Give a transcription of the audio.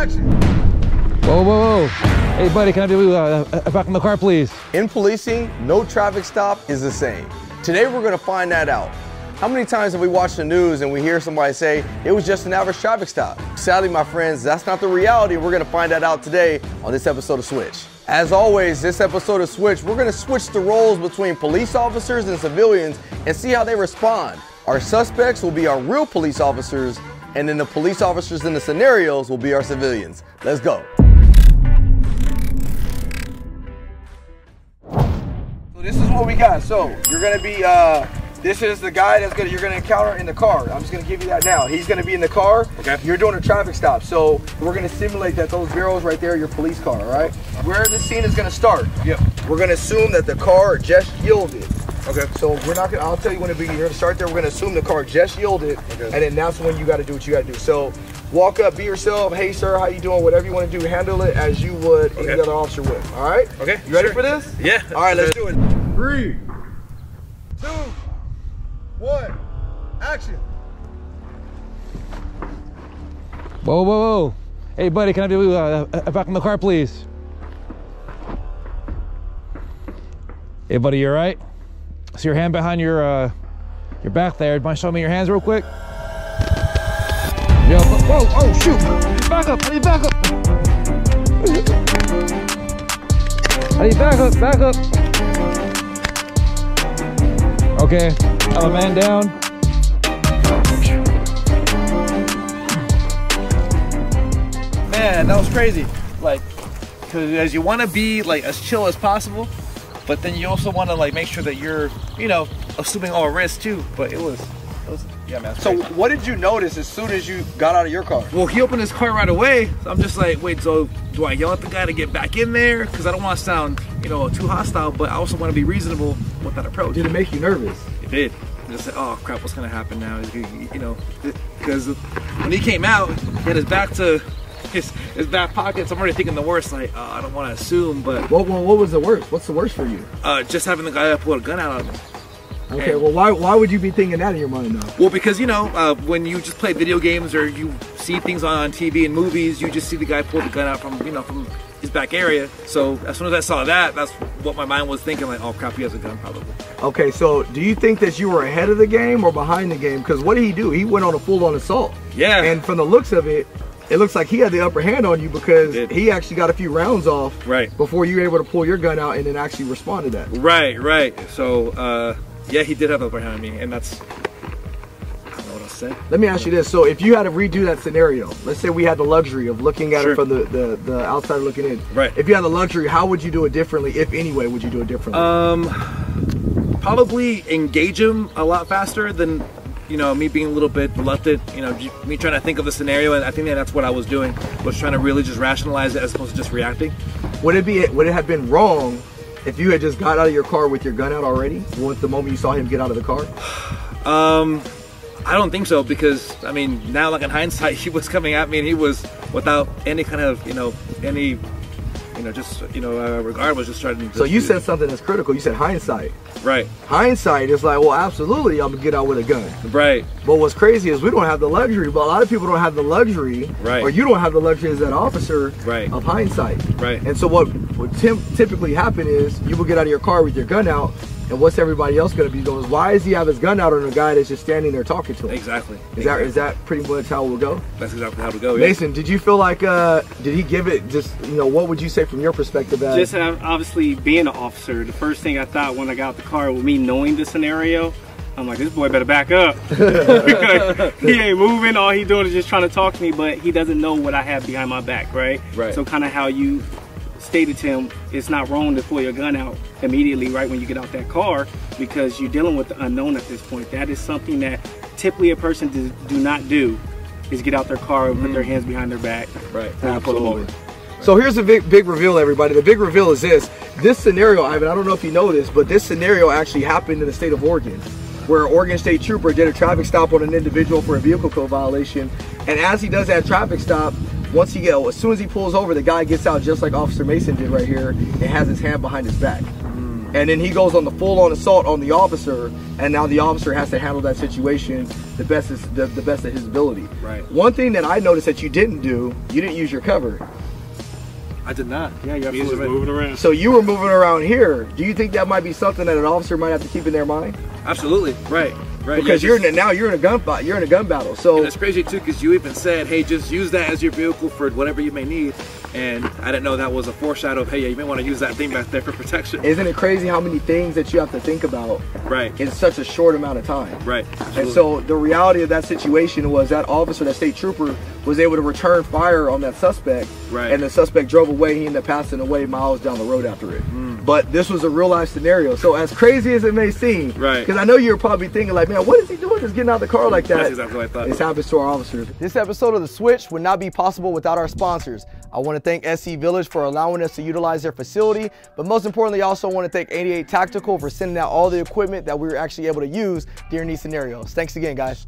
action. Whoa, whoa, whoa. Hey, buddy, can I be back in the car, please? In policing, no traffic stop is the same. Today, we're gonna find that out. How many times have we watched the news and we hear somebody say, it was just an average traffic stop? Sadly, my friends, that's not the reality. We're gonna find that out today on this episode of Switch. As always, this episode of Switch, we're gonna switch the roles between police officers and civilians and see how they respond. Our suspects will be our real police officers, and then the police officers in the scenarios will be our civilians. Let's go. So this is what we got. So you're gonna be, this is the guy you're gonna encounter in the car. I'm just gonna give you that now. He's gonna be in the car. Okay. You're doing a traffic stop. So we're gonna simulate that those barrels right there are your police car, all right? Where the scene is gonna start. Yep. We're gonna assume that the car just yielded. Okay. So we're not gonna, I'll tell you when it begins. You're gonna start there. We're gonna assume the car just yielded. Okay. And then that's when you gotta do what you gotta do. So walk up, be yourself. Hey sir, how you doing? Whatever you wanna do, handle it as you would any other officer would. All right? Okay. You ready for this? Yeah. All right, let's do it. 3, 2, 1, action. Whoa, whoa, whoa. Hey, buddy, can I be back in the car, please? Hey, buddy, you all right? I see your hand behind your back there. Mind showing me your hands real quick? Yo, whoa, oh, shoot. Back up, I need back up. I need back up, back up. Okay, I'm a man down. Man, that was crazy. Like, because you want to be like as chill as possible, but then you also want to like make sure that you're, you know, assuming all risks too. But it was yeah, man. So what did you notice as soon as you got out of your car? Well, he opened his car right away. So I'm just like, wait, so do I yell at the guy to get back in there? Because I don't want to sound, you know, too hostile, but I also want to be reasonable with that approach. Did it make you nervous? It did. I just said, oh crap, what's gonna happen now? You know, because when he came out, he had his back to his back pockets. I'm already thinking the worst. Like, I don't want to assume, but what was the worst? What's the worst for you? Just having the guy pull a gun out on him. Okay, and, well, why would you be thinking that in your mind though? Well, because you know, when you just play video games or you see things on TV and movies, you just see the guy pull the gun out from, you know, from his back area. So as soon as I saw that, that's what my mind was thinking. Like, oh crap, he has a gun probably. Okay, so do you think that you were ahead of the game or behind the game? Because what did he do? He went on a full-on assault. Yeah. And from the looks of it, it looks like he had the upper hand on you because he actually got a few rounds off before you were able to pull your gun out and then actually respond to that. Right. So, yeah, he did have the upper hand on me, and that's, I don't know what else to say. Let me ask you this. So if you had to redo that scenario, let's say we had the luxury of looking at it from the outside looking in. Right. If you had the luxury, how would you do it differently? If any way, would you do it differently? Probably engage him a lot faster than, you know, me being a little bit reluctant, you know, me trying to think of the scenario, and I think that's what I was doing, was trying to really just rationalize it as opposed to just reacting. Would it have been wrong if you had just got out of your car with your gun out already, with the moment you saw him get out of the car? I don't think so, because, I mean, now, like in hindsight, he was coming at me and he was without any kind of, you know, regard, was just trying to... So you said something that's critical. You said hindsight. Right. Hindsight is like, well, absolutely, I'm gonna get out with a gun. Right. But what's crazy is we don't have the luxury, but a lot of people don't have the luxury, or you don't have the luxury as that officer of hindsight. Right. And so what typically happen is you will get out of your car with your gun out, and what's everybody else going to be doing is, why does he have his gun out on a guy that's just standing there talking to him? Exactly. Is that pretty much how it will go? That's exactly how it will go, Mason, did you feel like, did he give it just, you know, what would you say from your perspective? Just obviously being an officer, the first thing I thought when I got out the car, with me knowing the scenario, I'm like, this boy better back up. He ain't moving, all he doing is just trying to talk to me, but he doesn't know what I have behind my back, right? So kind of how you stated to him, it's not wrong to pull your gun out immediately right when you get out that car, because you're dealing with the unknown at this point. That is something that typically a person do not do, is get out their car and put their hands behind their back and pull them over. So here's the big reveal, everybody. The big reveal is this scenario, Ivan, I don't know if you know this, but this scenario actually happened in the state of Oregon, where an Oregon State Trooper did a traffic stop on an individual for a vehicle code violation, and as he does that traffic stop, as soon as he pulls over, the guy gets out just like Officer Mason did right here and has his hand behind his back. and then he goes on the full-on assault on the officer, and now the officer has to handle that situation the best of his ability. Right. One thing that I noticed that you didn't do, you didn't use your cover. I did not. Yeah, you was moving around. So you were moving around here. Do you think that might be something that an officer might have to keep in their mind? Absolutely. Right. Right. Because now you're in a gun battle. So and it's crazy too, because you even said, hey, just use that as your vehicle for whatever you may need. And I didn't know that was a foreshadow of, hey, yeah, you may want to use that thing back there for protection. Isn't it crazy how many things that you have to think about in such a short amount of time? Right. Absolutely. And so the reality of that situation was that officer, that state trooper, was able to return fire on that suspect. Right. And the suspect drove away. He ended up passing away miles down the road after it. But this was a real life scenario. So as crazy as it may seem, because I know you're probably thinking like, man, what is he doing just getting out of the car like that? That's exactly what I thought. This happens to our officers. This episode of The Switch would not be possible without our sponsors. I want to thank SC Village for allowing us to utilize their facility, but most importantly, I also want to thank 88 Tactical for sending out all the equipment that we were actually able to use during these scenarios. Thanks again, guys.